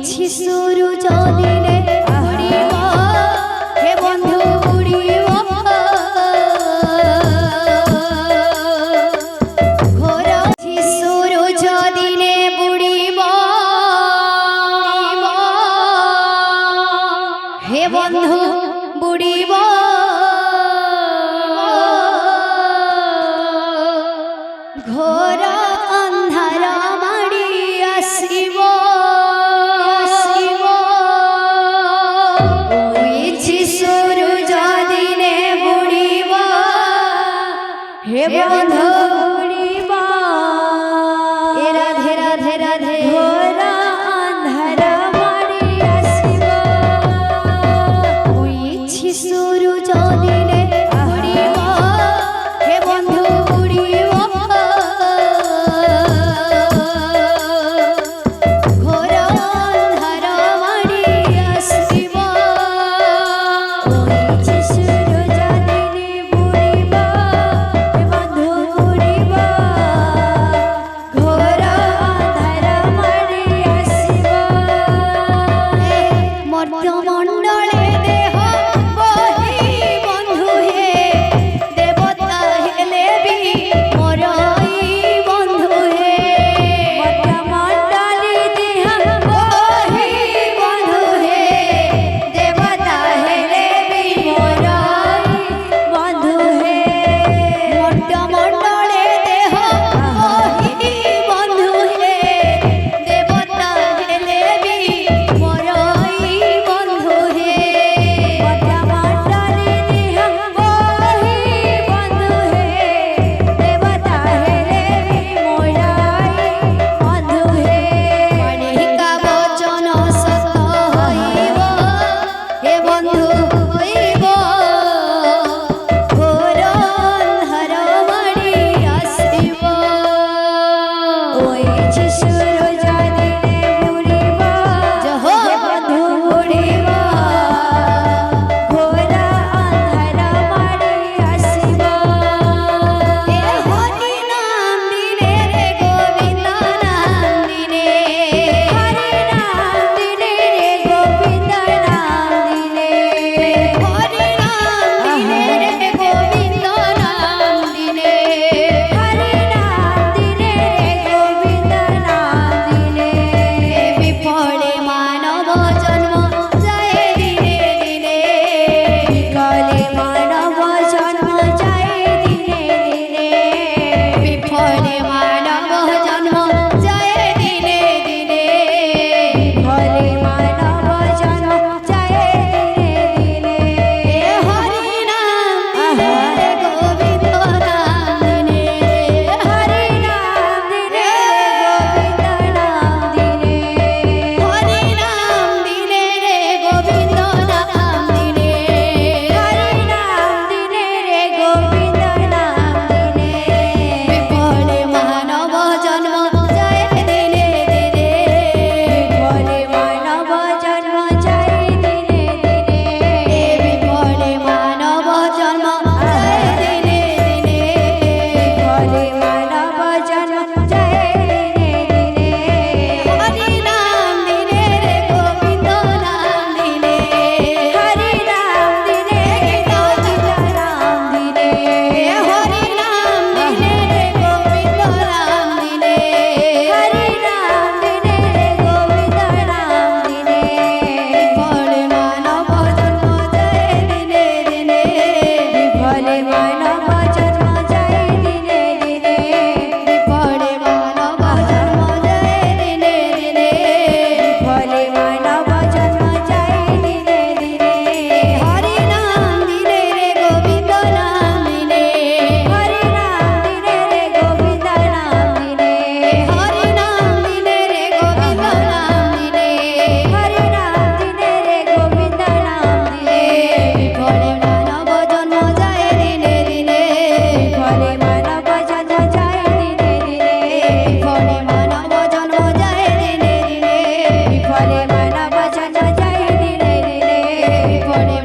শিশুর জদিনে উড়িব হে বন্ধু উড়িব ঘোর শিশুর জদিনে উড়িব হে বন্ধু উড়িব ঘোর অন্ধার মাড়ি আসিব হে বন্ধু উড়িব রাধে রাধে রাধে ঘোর অন্ধার মাড়ি আসিব ওই শিশুর জদিনে উড়িব হে বন্ধু উড়িব ঘোর অন্ধার মাড়ি আসিব ওই শিশুর জদিনে উড়িব মর্তমণ্ডলে দেহ বহি বন্ধু হে দেবতা হেলে বি মরই বন্ধু হে মর্তমণ্ডলে দেহ বহি বন্ধু হে দেবতা হেলে বি মরই বন্ধু হে মর্তমণ্ডলে দেহ বহি বন্ধু হে দেবতা হেলে বি মরই বন্ধু হে মর্তমণ্ডলে দেহ বহি বন্ধু হে দেবতা হেলে বি মরই বন্ধু হে কণিকা বচন সত হইব হে বন্ধু হইব ঘোর অন্ধার মাড়ি আসিব ওই শিশুর জদিনে উড়িব হে বন্ধু উড়িব ঘোর অন্ধার মাড়ি আসিব হে হরি নাম দিনে রে গোবিন্দ নাম দিনে হরি নাম দিনে রে গোবিন্দ নাম দিনে হরি নাম দিনে রে গোবিন্দ নাম দিনে হরি নাম দিনে রে গোবিন্দ নাম দিনে বিফলে মানব জন্ম যায় দিনে দিনে বিকলে মানব জন্ম যায় দিনে দিনে বিফলে মানব জন্ম যায় দিনে দিনে বিফলে মানব জন্ম যায় দিনে দিনে হরি নাম দিনে রে গোবিন্দ নাম দিনে হরি নাম দিনে গোবিন্দ নাম দিনে হরি নাম দিনে রে গোবিন্দ নাম দিনে হরি নাম দিনে রে গোবিন্দ নাম দিনে বিফলে মানব জন্ম যায় দিনে দিনে বিফলে মানব জন্ম যায় দিনে দিনে বিফলে মানব জন্ম যায় দিনে দিনে বিফলে মানব জন্ম যায় দিনে দিনে হরি নাম দিনে রে গোবিন্দ নাম দিনে হরি নাম দিনে গোবিন্দ নাম দিনে হরি নাম দিনে রে গোবিন্দ নাম দিনে হরি নাম দিনে রে গোবিন্দ নাম দিনে বিফলে মানব জন্ম যায় দিনে দিনে বিফলে মানব জন্ম যায় দিনে দিনে বিফলে মানব জন্ম যায় দিনে দিনে বিফলে মানব জন্ম যায় দিনে দিনে হরি নাম দিনে রে গোবিন্দ নাম দিনে হরি নাম দিনে রে গোবিন্দ নাম দিনে হরি নাম দিনে রে গোবিন্দ নাম দিনে হরি নাম দিনে রে গোবিন্দ নাম দিনে বিফলে মানব জন্ম যায় দিনে দিনে বিফলে মানব জন্ম যায় দিনে দিনে বিফলে মানব জন্ম যায় দিনে দিনে বিফলে মানব জন্ম যায় দিনে দিনে বিফলে